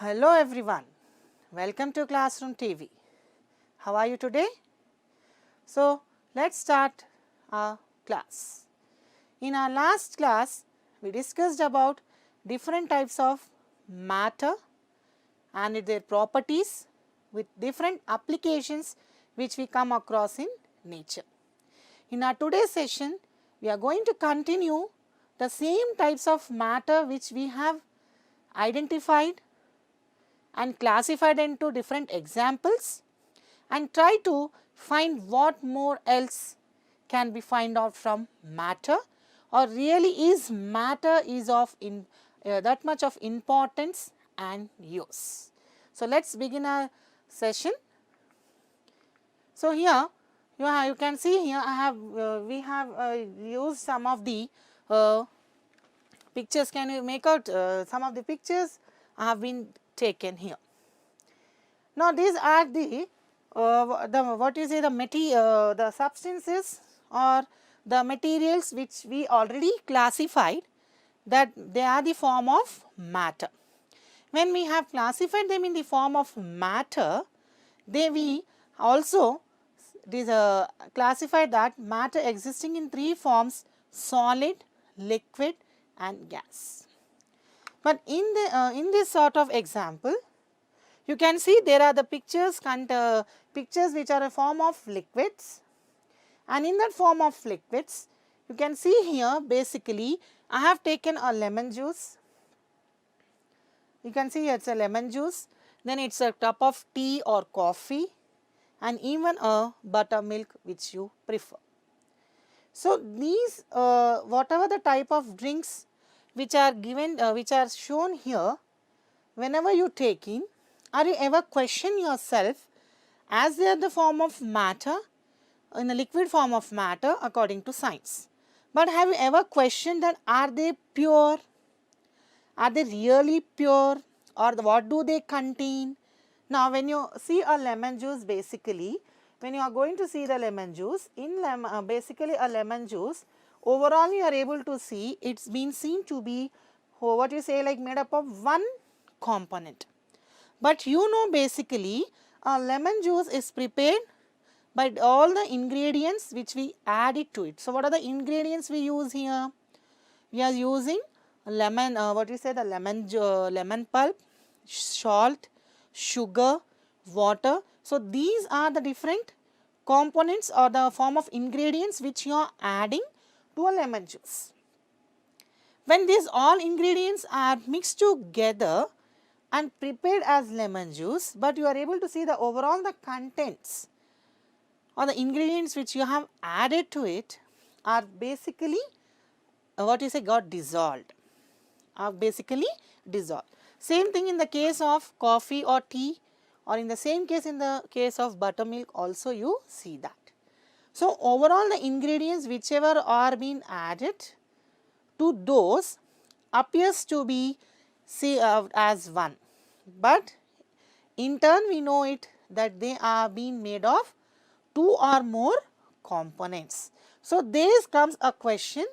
Hello everyone, welcome to Classroom TV. How are you today? So, let's start our class. In our last class, we discussed about different types of matter and their properties with different applications which we come across in nature. In our today's session, we are going to continue the same types of matter which we have identified and classified into different examples and try to find what more else can be find out from matter, or really is matter is of that much of importance and use. So, let us begin our session. So, here you can see here I have we have used some of the pictures. Can you make out some of the pictures have been taken here. Now, these are the what you say the substances or the materials which we already classified that they are the form of matter. When we have classified them in the form of matter, we also classify that matter existing in three forms: solid, liquid and gas. But in this sort of example, you can see there are the pictures which are a form of liquids, and in that form of liquids you can see here basically I have taken a lemon juice. You can see it is a lemon juice, then it is a cup of tea or coffee and even a buttermilk which you prefer. So, these whatever the type of drinks which are given which are shown here, whenever you take in, are you ever question yourself as they are the form of matter, in a liquid form of matter according to science, but have you ever questioned that are they pure, are they really pure, or what do they contain? Now, when you see a lemon juice, basically when you are going to see the lemon juice, in basically a lemon juice, overall you are able to see it's been seen to be what you say like made up of one component. But you know basically a lemon juice is prepared by all the ingredients which we added to it. So, what are the ingredients we use here? We are using lemon, what you say the lemon pulp, salt, sugar, water. So, these are the different components or the form of ingredients which you are adding to a lemon juice. When these all ingredients are mixed together and prepared as lemon juice, but you are able to see the overall the contents or the ingredients which you have added to it are basically what you say got dissolved, are basically dissolved. Same thing in the case of coffee or tea, or in the same case in the case of buttermilk also you see that. So, overall the ingredients whichever are being added to those appears to be as one, but in turn we know it that they are being made of two or more components. So, there comes a question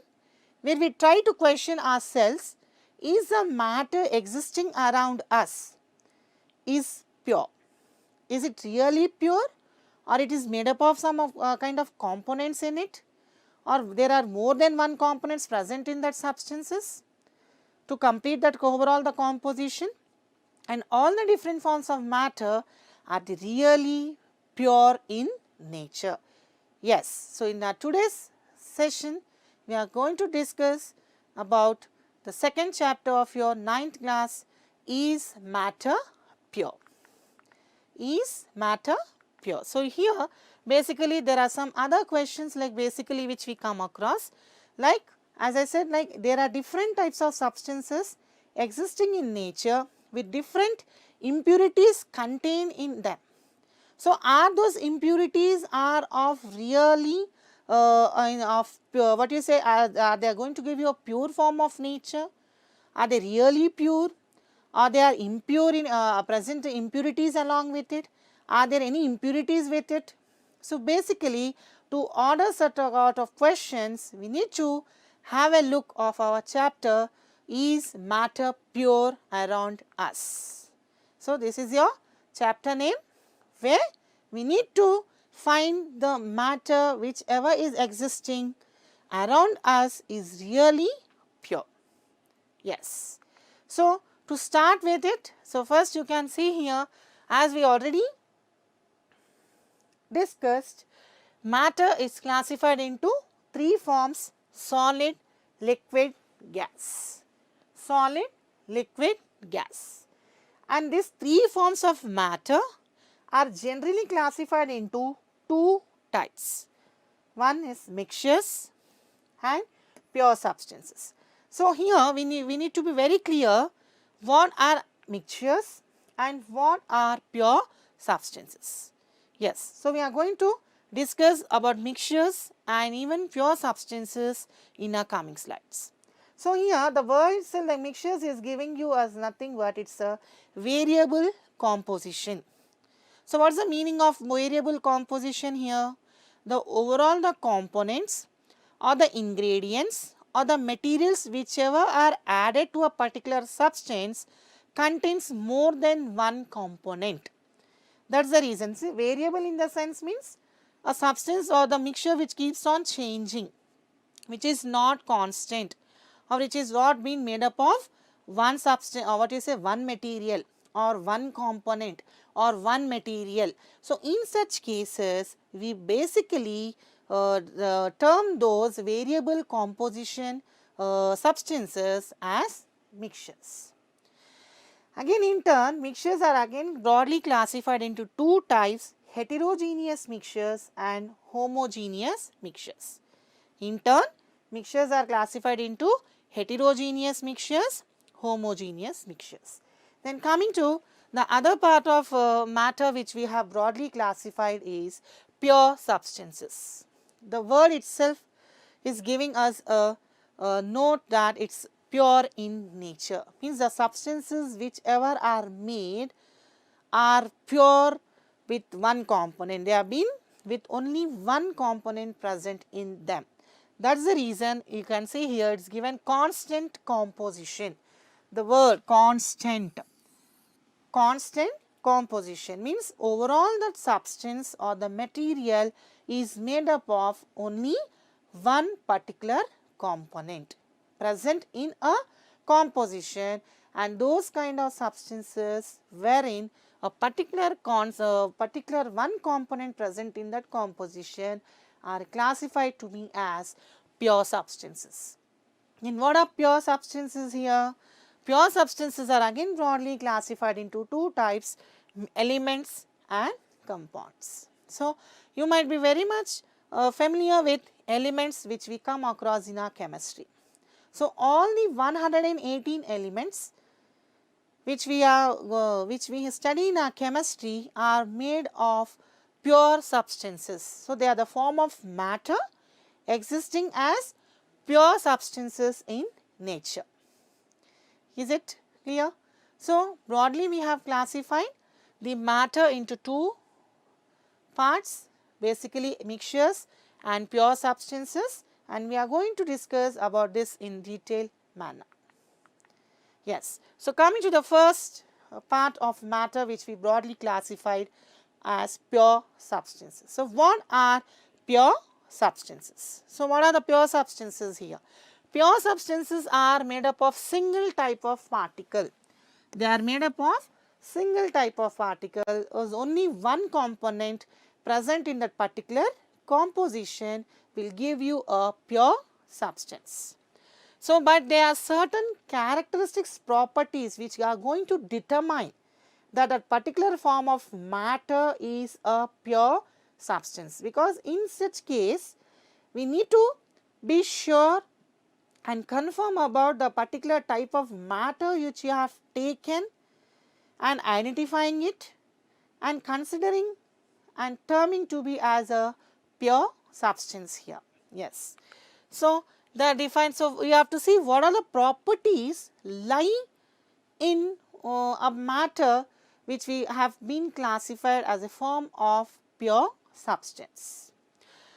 where we try to question ourselves, is the matter existing around us is pure? Is it really pure, or it is made up of some kind of components in it, or there are more than one components present in that substances to complete that overall the composition, and all the different forms of matter are they really pure in nature? Yes. So, in our today's session we are going to discuss about the second chapter of your 9th class, is matter pure? Is matter pure? So, here basically there are some other questions like basically which we come across, like as I said, like there are different types of substances existing in nature with different impurities contained in them. So, are those impurities are of really of pure, what you say, are they going to give you a pure form of nature? Are they really pure, or they are impure in present impurities along with it? Are there any impurities with it? So, basically to order such a lot of questions, we need to have a look of our chapter, is matter pure around us? So, this is your chapter name, where we need to find the matter whichever is existing around us is really pure. Yes. So, to start with it, so first you can see here, as we already discussed, matter is classified into three forms: solid, liquid, gas. Solid, liquid, gas. And these three forms of matter are generally classified into two types. One is mixtures and pure substances. So, here we need to be very clear what are mixtures and what are pure substances. Yes, so we are going to discuss about mixtures and even pure substances in our coming slides. So, here the word itself, the mixtures, is giving you as nothing but it is a variable composition. So, what is the meaning of variable composition here? The overall the components or the ingredients or the materials whichever are added to a particular substance contains more than one component. That is the reason. See, variable in the sense means a substance or the mixture which keeps on changing, which is not constant, or which is not being made up of one substance, or what is a one material or one component or one material. So, in such cases we basically term those variable composition substances as mixtures. Again, in turn, mixtures are again broadly classified into two types: heterogeneous mixtures and homogeneous mixtures. In turn, mixtures are classified into heterogeneous mixtures, homogeneous mixtures. Then coming to the other part of matter which we have broadly classified is pure substances. The word itself is giving us a note that it is pure in nature, means the substances whichever are made are pure with one component, they have been with only one component present in them. That is the reason you can see here it is given constant composition. The word constant composition means overall that substance or the material is made up of only one particular component present in a composition, and those kind of substances wherein a particular one component present in that composition are classified to be as pure substances. And what are pure substances here? Pure substances are again broadly classified into two types: elements and compounds. So, you might be very much familiar with elements which we come across in our chemistry. So, all the 118 elements which we study in our chemistry are made of pure substances. So, they are the form of matter existing as pure substances in nature. Is it clear? So, broadly we have classified the matter into two parts, basically mixtures and pure substances, and we are going to discuss about this in detailed manner. Yes. So, coming to the first part of matter which we broadly classified as pure substances. So, what are pure substances? So, what are the pure substances here? Pure substances are made up of single type of particle. They are made up of single type of particle, as only one component present in that particular composition will give you a pure substance. So, but there are certain characteristics, properties which are going to determine that a particular form of matter is a pure substance, because in such case we need to be sure and confirm about the particular type of matter which you have taken and identifying it and considering and terming to be as a pure substance here. Yes. So, so we have to see what are the properties lie in a matter which we have been classified as a form of pure substance.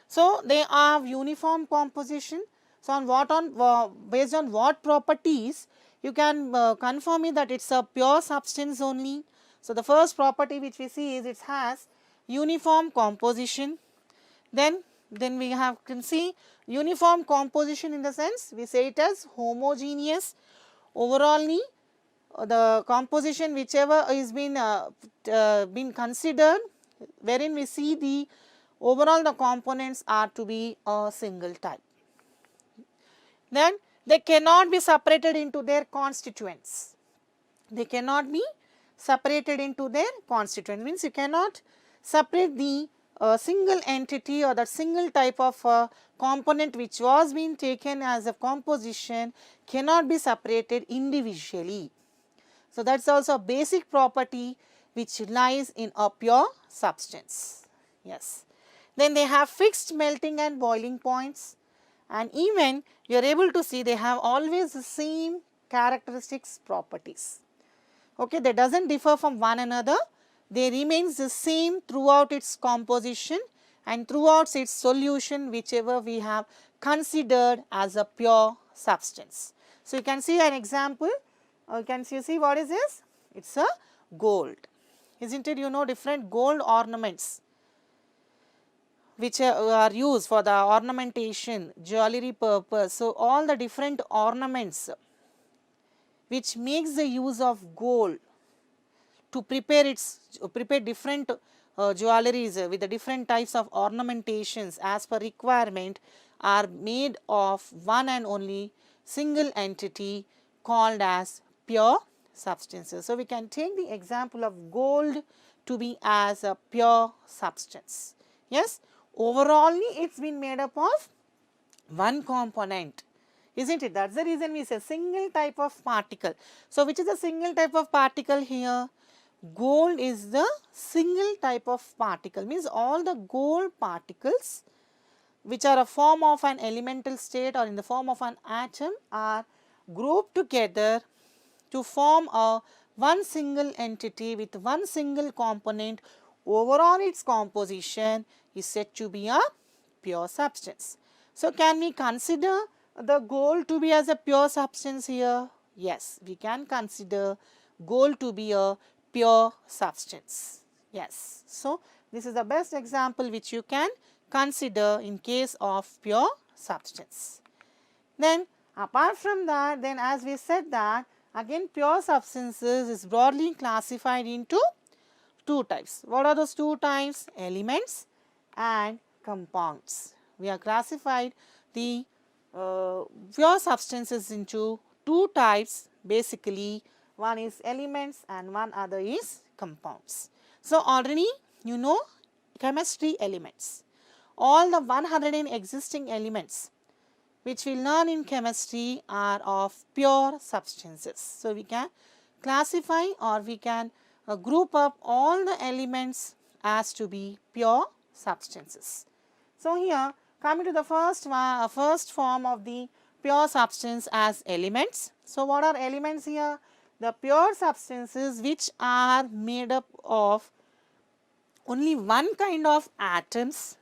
So, they have uniform composition. So, based on what properties you can confirm it that it is a pure substance only. So, the first property which we see is it has uniform composition. Then we can see uniform composition in the sense we say it as homogeneous. Overallly, the composition whichever is been considered, wherein we see the overall the components are to be a single type. Then they cannot be separated into their constituents. They cannot be separated into their constituents, means you cannot separate the single entity or that single type of component which was being taken as a composition cannot be separated individually. So, that is also a basic property which lies in a pure substance. Yes. Then they have fixed melting and boiling points, and even you are able to see they have always the same characteristics properties. Okay, they does not differ from one another, they remains the same throughout its composition and throughout its solution whichever we have considered as a pure substance. So, you can see an example, you can see what is this? It is a gold, is not it? You know different gold ornaments which are used for the ornamentation, jewelry purpose. So, all the different ornaments which makes the use of gold to prepare different jewelries with the different types of ornamentations as per requirement are made of one and only single entity called as pure substances. So, we can take the example of gold to be as a pure substance. Yes, overall it has been made up of one component, isn't it? That is the reason we say single type of particle. So, which is a single type of particle here? Gold is the single type of particle, means all the gold particles which are a form of an elemental state or in the form of an atom are grouped together to form a one single entity with one single component. Overall its composition is said to be a pure substance. So, can we consider the gold to be as a pure substance here? Yes, we can consider gold to be a pure substance. Yes. So, this is the best example which you can consider in case of pure substance. Then apart from that, then as we said that again pure substances is broadly classified into two types. What are those two types? Elements and compounds. We have classified the pure substances into two types, basically one is elements and one other is compounds. So, already you know chemistry elements. All the 100 existing elements which we learn in chemistry are of pure substances. So, we can classify or we can group up all the elements as to be pure substances. So, here coming to the first form of the pure substance as elements. So, what are elements here? The pure substances which are made up of only one kind of atoms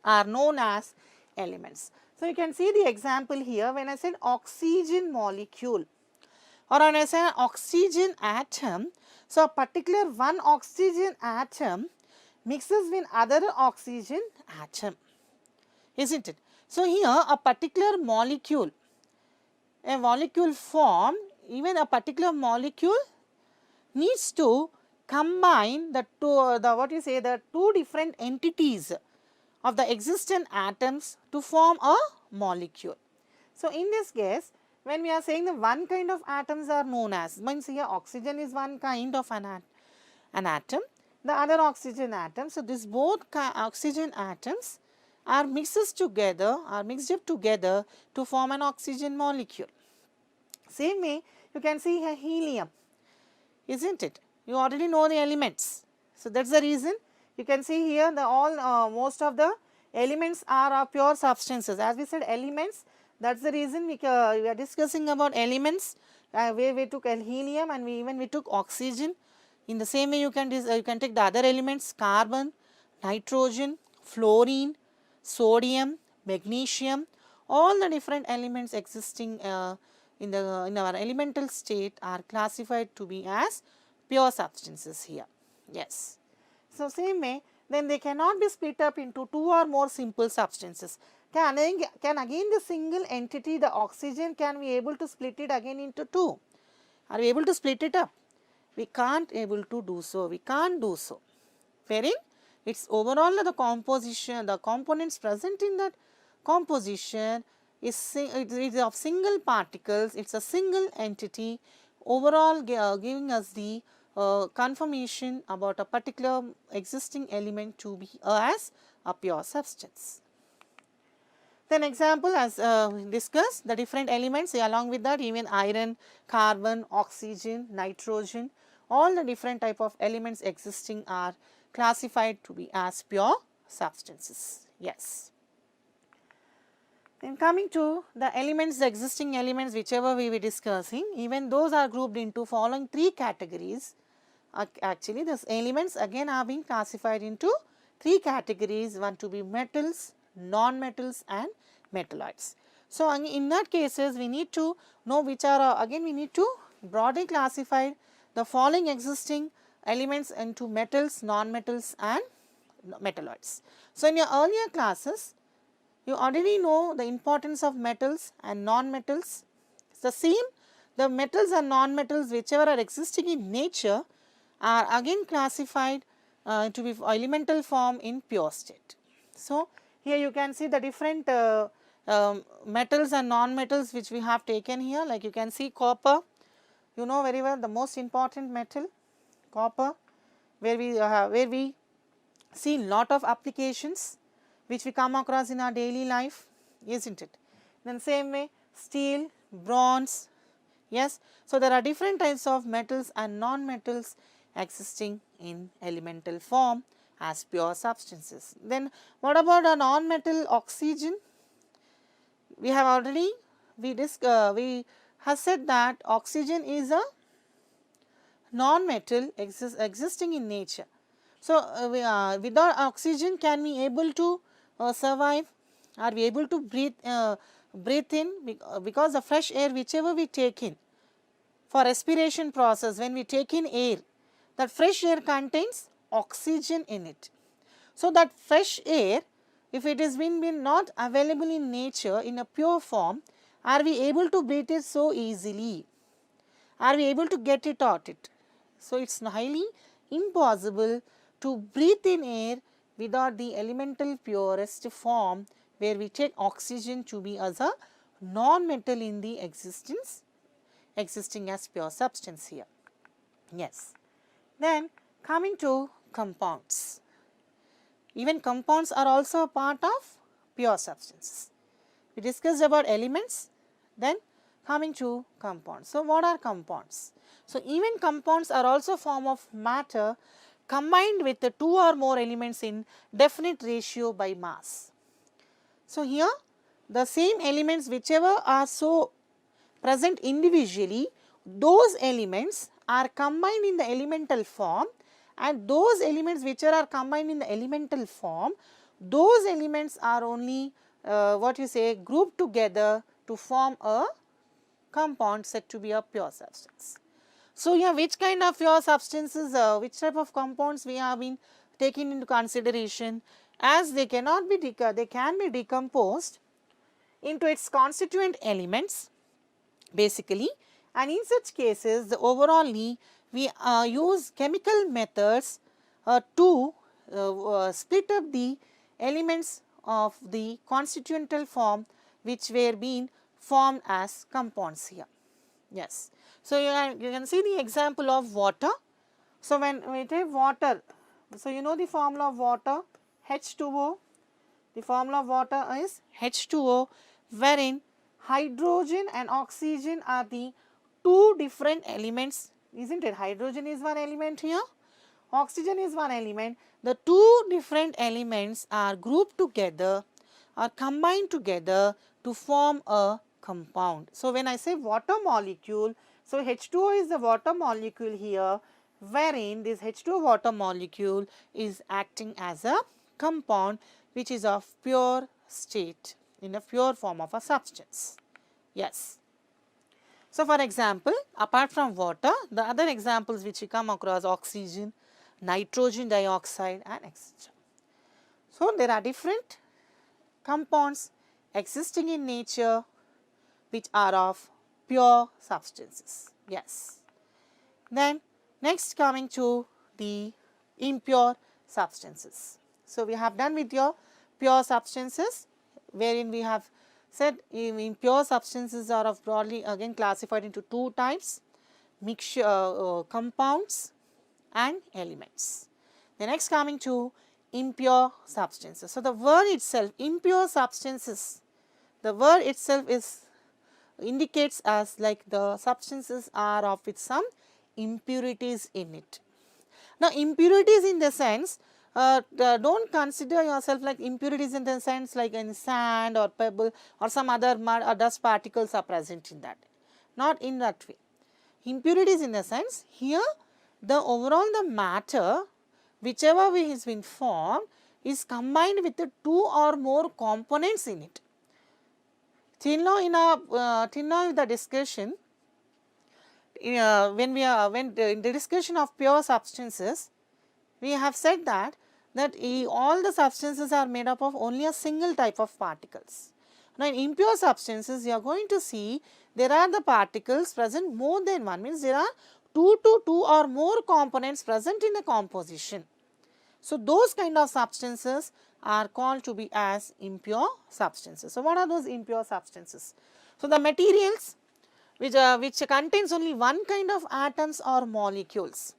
are known as elements. So, you can see the example here when I said oxygen molecule or when I say oxygen atom. So, a particular one oxygen atom mixes with other oxygen atom, isn't it? So, here a particular molecule, a molecule form, even a particular molecule needs to combine the two different entities of the existent atoms to form a molecule. So, in this case when we are saying the one kind of atoms are known as, means here oxygen is one kind of an atom, the other oxygen atom. So, this both oxygen atoms are mixed together to form an oxygen molecule. Same way you can see here helium, isn't it? You already know the elements. So, that is the reason you can see here the most of the elements are of pure substances. As we said elements, that is the reason we are discussing about elements where we took helium and we took oxygen. In the same way you can take the other elements carbon, nitrogen, fluorine, sodium, magnesium, all the different elements existing in our elemental state are classified to be as pure substances here. Yes. So, same way, then they cannot be split up into two or more simple substances. Can again the single entity, the oxygen, can we able to split it again into two? Are we able to split it up? We can't able to do so. We can't do so. Wherein its overall the composition, the components present in that composition is it is of single particles. It's a single entity. Overall giving us the confirmation about a particular existing element to be as a pure substance. Then example, as discussed, the different elements, along with that even iron, carbon, oxygen, nitrogen, all the different type of elements existing are classified to be as pure substances. Yes. Then coming to the elements, the existing elements whichever we were discussing, even those are grouped into following three categories. Actually, these elements again are being classified into three categories, one to be metals, non-metals and metalloids. So, in that cases we need to know which are again we need to broadly classify the following existing elements into metals, non-metals and metalloids. So, in your earlier classes you already know the importance of metals and non-metals. It's the same, the metals and non-metals whichever are existing in nature are again classified to be elemental form in pure state. So, here you can see the different metals and non-metals which we have taken here, like you can see copper, you know very well the most important metal, copper, where we see lot of applications which we come across in our daily life, isn't it? Then same way steel, bronze, yes. So, there are different types of metals and non-metals existing in elemental form as pure substances. Then what about a non-metal oxygen? We have already we have said that oxygen is a non-metal existing in nature. So, without oxygen can we able to survive? Are we able to breathe in? Because the fresh air whichever we take in for respiration process, when we take in air, that fresh air contains oxygen in it. So, that fresh air, if it is been not available in nature in a pure form, are we able to breathe it so easily? Are we able to get it out it? So, it is highly impossible to breathe in air without the elemental purest form, where we take oxygen to be as a non-metal in the existing as pure substance here. Yes. Then coming to compounds. Even compounds are also a part of pure substances. We discussed about elements, then coming to compounds. So, what are compounds? So, even compounds are also form of matter combined with the two or more elements in definite ratio by mass. So, here the same elements whichever are so present individually, those elements are combined in the elemental form, and those elements which are combined in the elemental form, those elements are only grouped together to form a compound said to be a pure substance. So, here which kind of pure substances, which type of compounds we have been taken into consideration, as they cannot be they can be decomposed into its constituent elements basically, and in such cases the overallly we use chemical methods to split up the elements of the constituental form which were being formed as compounds here. Yes. So, you can see the example of water. So, when we take water, so you know the formula of water, H2O, the formula of water is H2O, wherein hydrogen and oxygen are the two different elements, isn't it? Hydrogen is one element here, oxygen is one element. The two different elements are grouped together or combined together to form a compound. So, when I say water molecule, so H2O is the water molecule here, wherein this H2O water molecule is acting as a compound which is of pure state, in a pure form of a substance. Yes. So, for example, apart from water, the other examples which you come across oxygen, nitrogen dioxide and etc. So, there are different compounds existing in nature which are of pure substances. Yes. Then next coming to the impure substances. So, we have done with your pure substances, wherein we have said impure substances are of broadly again classified into two types, mixture compounds and elements. The next coming to impure substances. So, the word itself impure substances, the word itself is indicates as like the substances are of with some impurities in it. Now, impurities in the sense, do not consider yourself like impurities in the sense like in sand or pebble or some other mud or dust particles are present in that, not in that way. Impurities in the sense, here the overall the matter whichever way has been formed is combined with the two or more components in it. Till now in the discussion, when in the discussion of pure substances, we have said that all the substances are made up of only a single type of particles. Now, in impure substances, you are going to see there are the particles present more than one, means there are two or more components present in a composition. So, those kind of substances are called to be as impure substances. So, what are those impure substances? So, the materials which contains only one kind of atoms or molecules,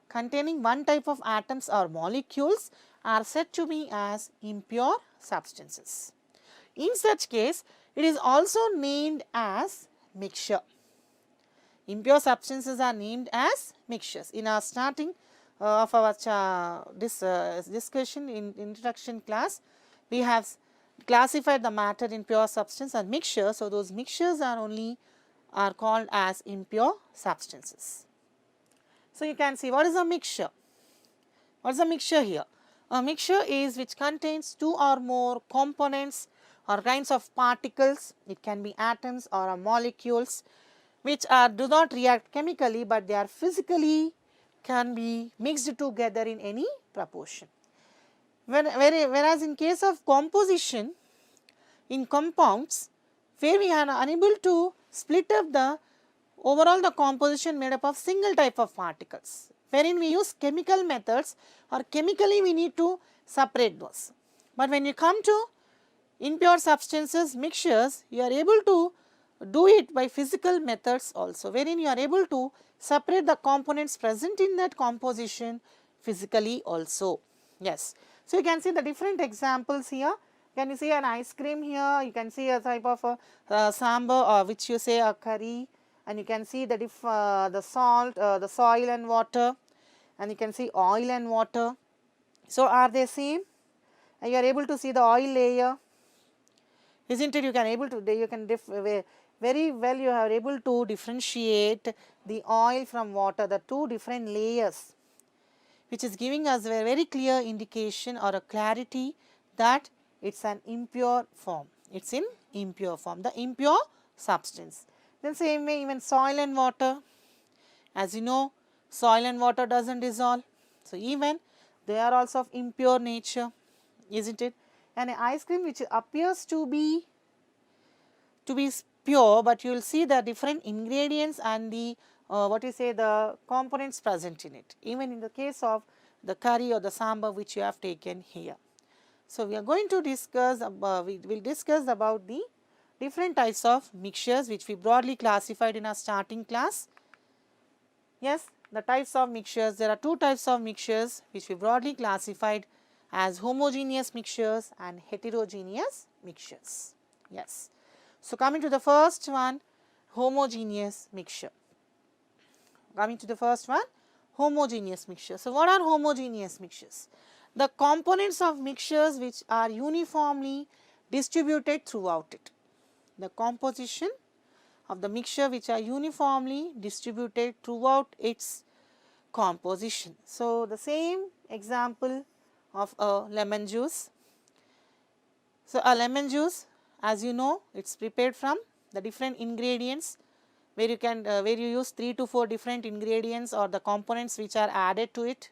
containing one type of atoms or molecules are said to be as impure substances. In such case, it is also named as mixture. Impure substances are named as mixtures. In our starting of our discussion in introduction class, we have classified the matter in pure substance and mixture. So, those mixtures are called as impure substances. So, you can see what is a mixture. What is a mixture here? A mixture is which contains two or more components or kinds of particles. It can be atoms or molecules which do not react chemically, but they are physically can be mixed together in any proportion. Whereas in case of composition, in compounds, where we are unable to split up the overall the composition made up of single type of particles, wherein we use chemical methods or chemically we need to separate those. But when you come to impure substances mixtures, you are able to do it by physical methods also, wherein you are able to separate the components present in that composition physically also. Yes. So, you can see the different examples here. Can you see an ice cream here? You can see a type of sambar, or which you say a curry, and you can see the salt, the soil and water, and you can see oil and water. So, are they same? And you are able to see the oil layer, isn't it? You can very well you are able to differentiate the oil from water, the two different layers, which is giving us a very clear indication or a clarity that it is an impure form. It is in impure form, the impure substance. Then same way even soil and water, as you know, soil and water does not dissolve. So, even they are also of impure nature, isn't it? And ice cream which appears to be pure, but you will see the different ingredients and the the components present in it, even in the case of the curry or the sambar which you have taken here. So, we are going to discuss we will discuss about the different types of mixtures which we broadly classified in our starting class. Yes, the types of mixtures, there are two types of mixtures which we broadly classified as homogeneous mixtures and heterogeneous mixtures. Yes. So, coming to the first one, homogeneous mixture. Coming to the first one, homogeneous mixture. So, what are homogeneous mixtures? The components of mixtures which are uniformly distributed throughout it. The composition of the mixture which are uniformly distributed throughout its composition. So, the same example of a lemon juice. So, a lemon juice, as you know, it is prepared from the different ingredients where you use 3 to 4 different ingredients or the components which are added to it.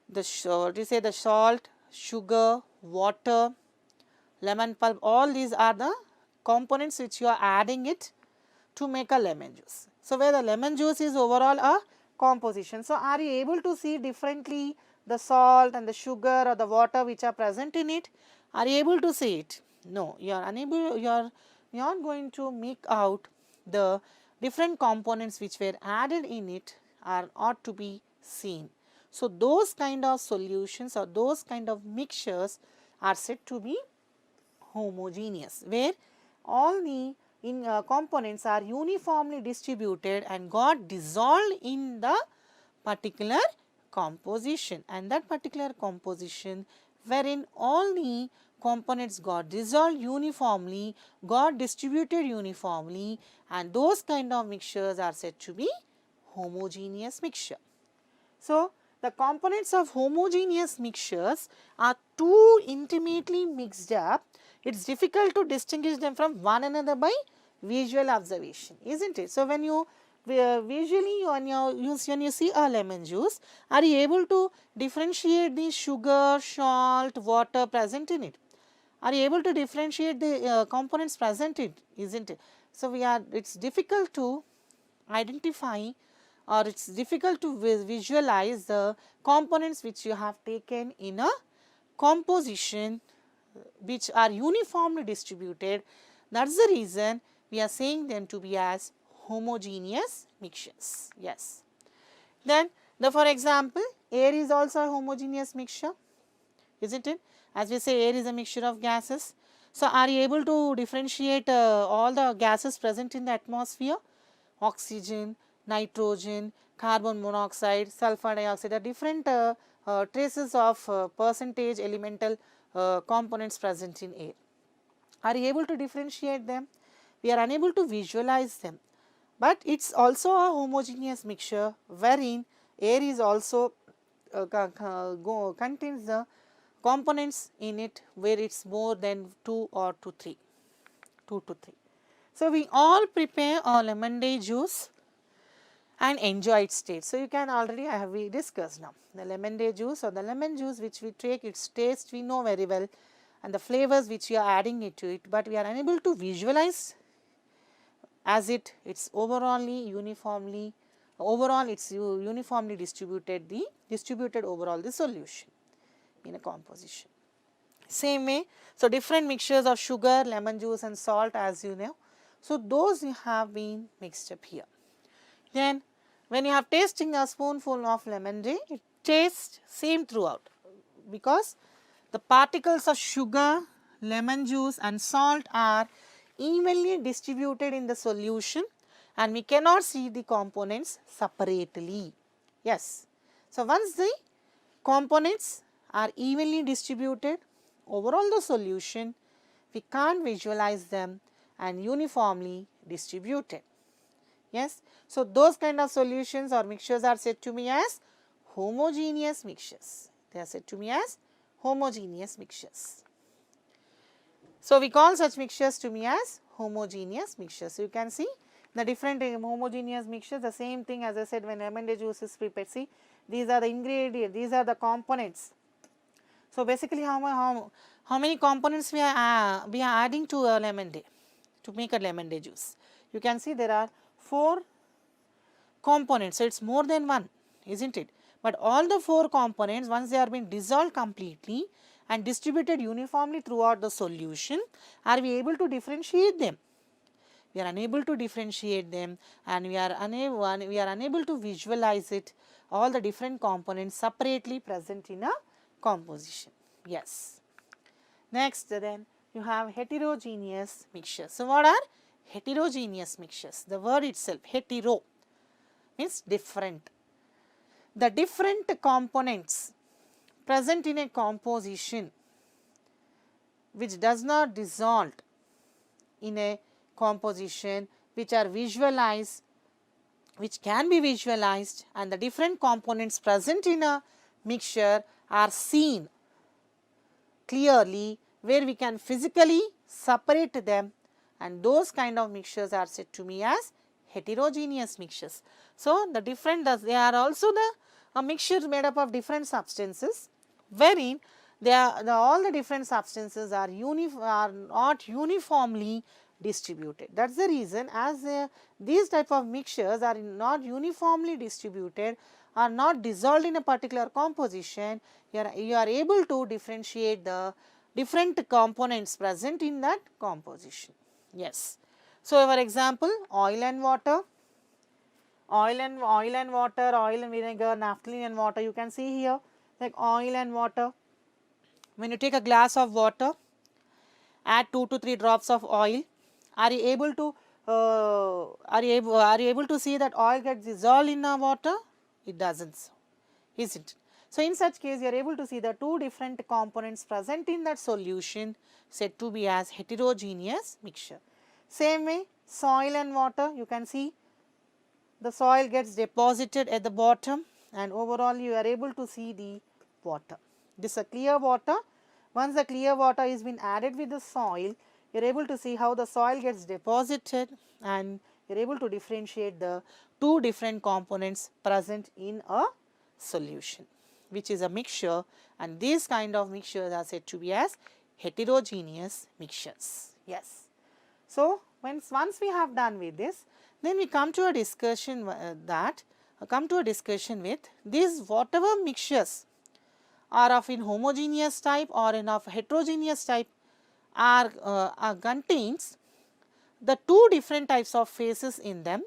The salt, sugar, water, lemon pulp, all these are the components which you are adding it to make a lemon juice. So, where the lemon juice is overall a composition. So, are you able to see differently the salt and the sugar or the water which are present in it? Are you able to see it? No, you are unable, you are not going to make out the different components which were added in it are ought to be seen. So, those kind of solutions or those kind of mixtures are said to be homogeneous, where all the components are uniformly distributed and got dissolved in the particular composition, and that particular composition wherein all the components got dissolved uniformly, got distributed uniformly, and those kind of mixtures are said to be homogeneous mixture. So, the components of homogeneous mixtures are too intimately mixed up, it is difficult to distinguish them from one another by visual observation, isn't it? So, when you visually when you see a lemon juice, are you able to differentiate the sugar, salt, water present in it? Are you able to differentiate the components present in it, isn't it? So, it is difficult to identify or it is difficult to visualize the components which you have taken in a composition which are uniformly distributed. That is the reason we are saying them to be as homogeneous mixtures. Yes. Then for example, air is also a homogeneous mixture, isn't it? As we say, air is a mixture of gases. So, are you able to differentiate all the gases present in the atmosphere? Oxygen, nitrogen, carbon monoxide, sulfur dioxide are different traces of percentage elemental components present in air. Are you able to differentiate them? We are unable to visualize them, but it is also a homogeneous mixture wherein air is also contains the components in it where it is more than 2 to 3. So, we all prepare a lemon juice and enjoy its taste. So, you can already we discussed now the lemon juice or the lemon juice which we take, its taste we know very well and the flavors which we are adding it to it, but we are unable to visualize as it's uniformly distributed overall the solution in a composition. Same way, so different mixtures of sugar, lemon juice and salt, as you know. So, those you have been mixed up here. Then when you have tasting a spoonful of lemonade, it tastes same throughout, because the particles of sugar, lemon juice and salt are evenly distributed in the solution and we cannot see the components separately. Yes. So, once the components are evenly distributed overall the solution, we can't visualize them and uniformly distributed. Yes. So, those kind of solutions or mixtures are said to be as homogeneous mixtures. They are said to be as homogeneous mixtures. So, we call such mixtures to be as homogeneous mixtures. So, you can see the different homogeneous mixtures, the same thing as I said when lemon juice is prepared. See, these are the ingredients, these are the components. So, basically how many components we are adding to a lemonade to make a lemonade juice? You can see there are 4 components. So, it is more than one, isn't it? But all the 4 components, once they are being dissolved completely and distributed uniformly throughout the solution, are we able to differentiate them? We are unable to differentiate them and we are unable to visualize it, all the different components separately present in a composition. Yes. Next then you have heterogeneous mixtures. So, what are heterogeneous mixtures? The word itself, hetero, means different. The different components present in a composition which does not dissolve in a composition, which are visualized, which can be visualized, and the different components present in a mixture are seen clearly, where we can physically separate them, and those kind of mixtures are said to be as heterogeneous mixtures. So, they are also a mixture made up of different substances, wherein all the different substances are not uniformly distributed. That is the reason, as these type of mixtures are not uniformly distributed, are not dissolved in a particular composition, you are able to differentiate the different components present in that composition. Yes. So, for example, oil and water, oil and water, oil and vinegar, naphthalene and water, you can see here like oil and water. When you take a glass of water, add 2 to 3 drops of oil, are you able to see that oil gets dissolved in the water? It doesn't, isn't it? So, in such case, you are able to see the two different components present in that solution said to be as heterogeneous mixture. Same way, soil and water, you can see the soil gets deposited at the bottom and overall you are able to see the water. This is a clear water. Once the clear water is been added with the soil, you are able to see how the soil gets deposited and you are able to differentiate the two different components present in a solution, which is a mixture, and these kind of mixtures are said to be as heterogeneous mixtures. Yes. So, once we have done with this, then we come to a discussion with these whatever mixtures are of in homogeneous type or in of heterogeneous type are contains the two different types of phases in them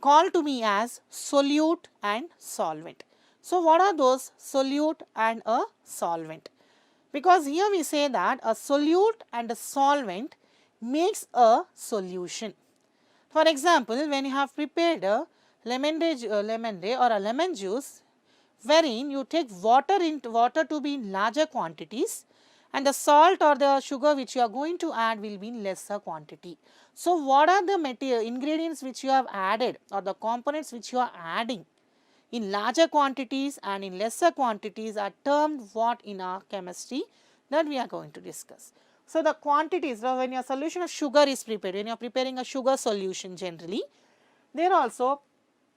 called to me as solute and solvent. So, what are those solute and a solvent? Because here we say that a solute and a solvent makes a solution. For example, when you have prepared a lemonade or a lemon juice, wherein you take water to be in larger quantities and the salt or the sugar which you are going to add will be in lesser quantity. So, what are the ingredients which you have added or the components which you are adding in larger quantities and in lesser quantities are termed what in our chemistry, that we are going to discuss. So, the quantities, when your solution of sugar is prepared, when you are preparing a sugar solution generally, there also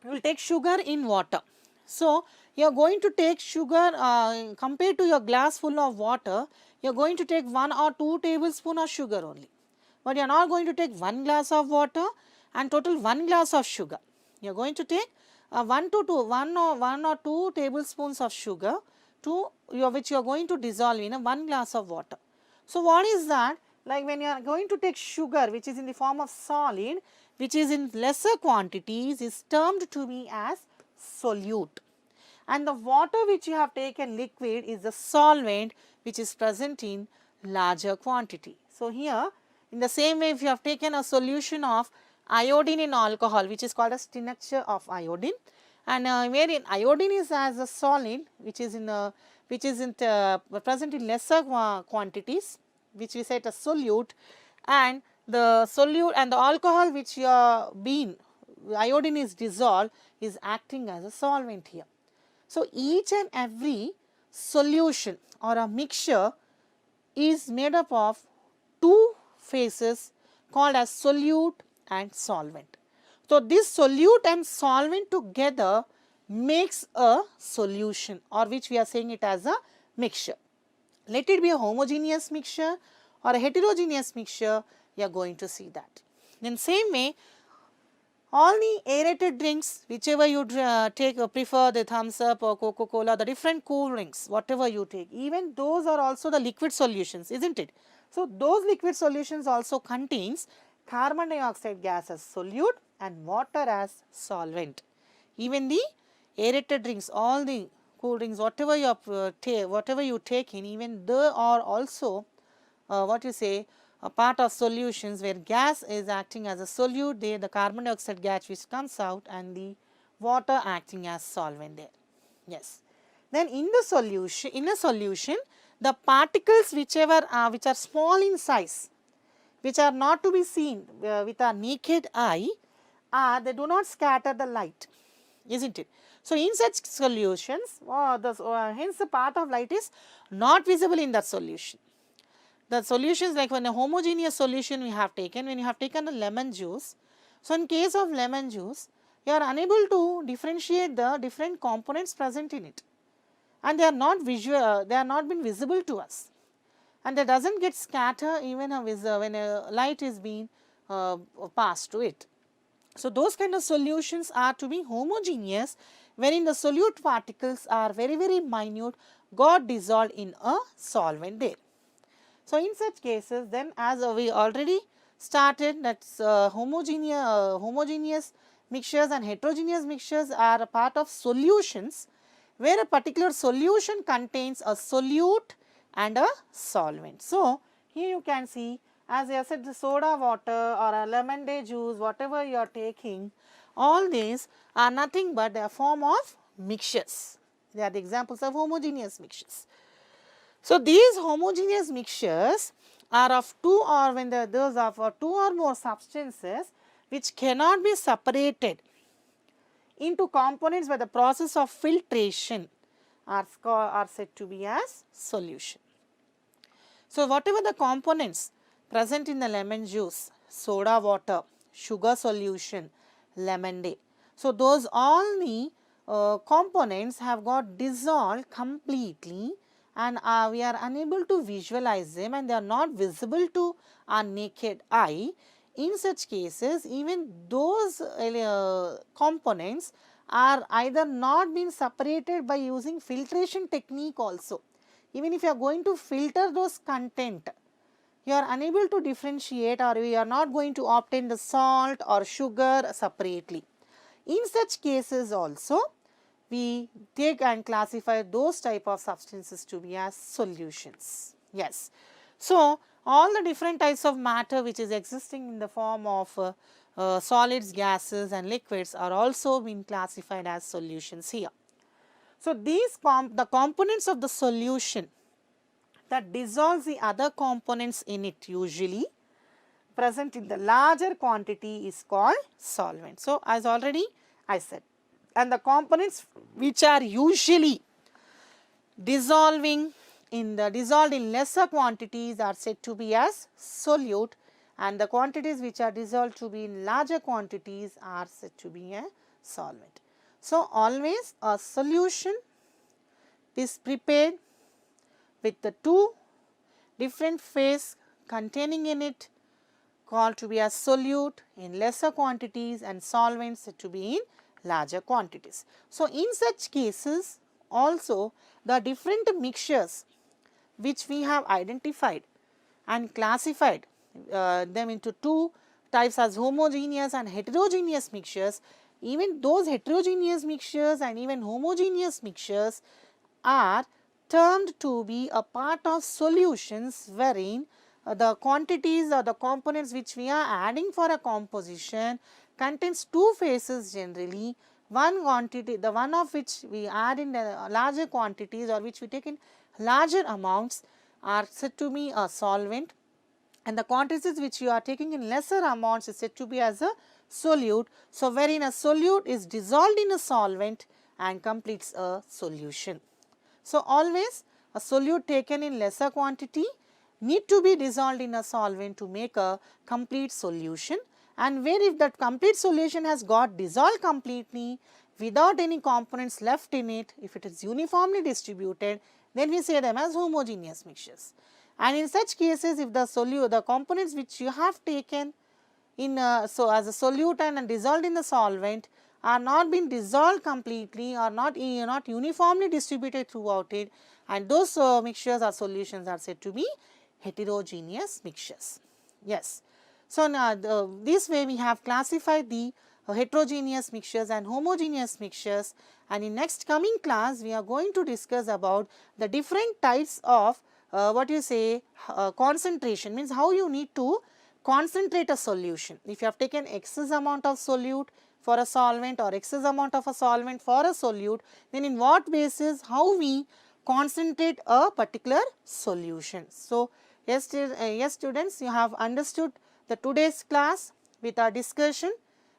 you will take sugar in water. So, you are going to take sugar compared to your glass full of water, you are going to take 1 or 2 tablespoons of sugar only. But you are not going to take 1 glass of water and total 1 glass of sugar. You are going to take 1 or 2 tablespoons of sugar which you are going to dissolve in 1 glass of water. So, what is that? Like when you are going to take sugar which is in the form of solid, which is in lesser quantities, is termed to be as solute, and the water which you have taken liquid is the solvent which is present in larger quantity. So, here in the same way, if you have taken a solution of iodine in alcohol which is called as tincture of iodine, and wherein iodine is as a solid which is present in lesser quantities, which we said a solute, and the solute and the alcohol which iodine is dissolved is acting as a solvent here. So, each and every solution or a mixture is made up of two phases called as solute and solvent. So, this solute and solvent together makes a solution, or which we are saying it as a mixture. Let it be a homogeneous mixture or a heterogeneous mixture, you are going to see that. Then same way, all the aerated drinks whichever you prefer the Thumbs Up or Coca-Cola, the different cool drinks whatever you take, even those are also the liquid solutions, isn't it? So, those liquid solutions also contains carbon dioxide gas as solute and water as solvent. Even the aerated drinks, all the cool drinks, whatever you take in, even they are also a part of solutions where gas is acting as a solute there, the carbon dioxide gas which comes out and the water acting as solvent there. Yes. Then in a solution, the particles which are small in size, which are not to be seen with our naked eye, they do not scatter the light, isn't it? So, in such solutions, hence the path of light is not visible in that solution. The solutions, like when a homogeneous solution we have taken, when you have taken a lemon juice, So, in case of lemon juice, you are unable to differentiate the different components present in it, and they are not visual, they are not been visible to us, and they does not get scatter even when a light is being passed to it. So, those kind of solutions are to be homogeneous, wherein the solute particles are very minute, got dissolved in a solvent there. So, in such cases, then as we already started, that homogeneous mixtures and heterogeneous mixtures are a part of solutions, where a particular solution contains a solute and a solvent. So, here you can see, as I said, the soda water or a lemon juice, whatever you are taking, all these are nothing but a form of mixtures. They are the examples of homogeneous mixtures. So, these homogeneous mixtures are of two or when those are for two or more substances which cannot be separated into components by the process of filtration are said to be as solution. So, whatever the components present in the lemon juice, soda water, sugar solution, lemon. So, those all the components have got dissolved completely, and we are unable to visualize them, and they are not visible to our naked eye. In such cases, even those components are either not being separated by using filtration technique also. Even if you are going to filter those content, you are unable to differentiate, or we are not going to obtain the salt or sugar separately. In such cases also, we take and classify those type of substances to be as solutions. Yes. So, all the different types of matter which is existing in the form of solids, gases and liquids are also being classified as solutions here. So, these the components of the solution that dissolves the other components in it usually present in the larger quantity is called solvent. So, as already I said, and the components which are usually dissolved in lesser quantities are said to be as solute, and the quantities which are dissolved to be in larger quantities are said to be a solvent. So, always a solution is prepared with the two different phase containing in it called to be a solute in lesser quantities, and solvents said to be in larger quantities. So, in such cases also the different mixtures which we have identified and classified them into two types as homogeneous and heterogeneous mixtures, even those heterogeneous mixtures and even homogeneous mixtures are termed to be a part of solutions, wherein the quantities or the components which we are adding for a composition contains two phases generally. One quantity, the one of which we add in the larger quantities or which we take in larger amounts are said to be a solvent, and the quantities which you are taking in lesser amounts is said to be as a solute. So, wherein a solute is dissolved in a solvent and completes a solution. So, always a solute taken in lesser quantity need to be dissolved in a solvent to make a complete solution, and where if that complete solution has got dissolved completely without any components left in it, if it is uniformly distributed, then we say them as homogeneous mixtures. And in such cases, if the components which you have taken in as a solute and dissolved in the solvent are not being dissolved completely or not uniformly distributed throughout it, and those mixtures or solutions are said to be heterogeneous mixtures. Yes. So, now this way we have classified the heterogeneous mixtures and homogeneous mixtures, and in next coming class we are going to discuss about the different types of concentration, means how you need to concentrate a solution. If you have taken excess amount of solute for a solvent or excess amount of a solvent for a solute, then in what basis how we concentrate a particular solution. So, yes students, you have understood the today's class with our discussion,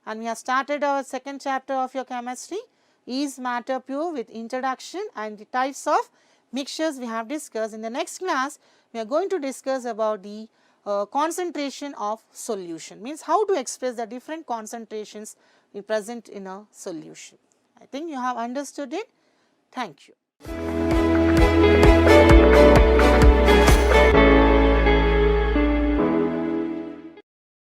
and we have started our second chapter of your chemistry, is matter pure, with introduction and the types of mixtures we have discussed. In the next class we are going to discuss about the concentration of solution, means how to express the different concentrations present in a solution. I think you have understood it. Thank you.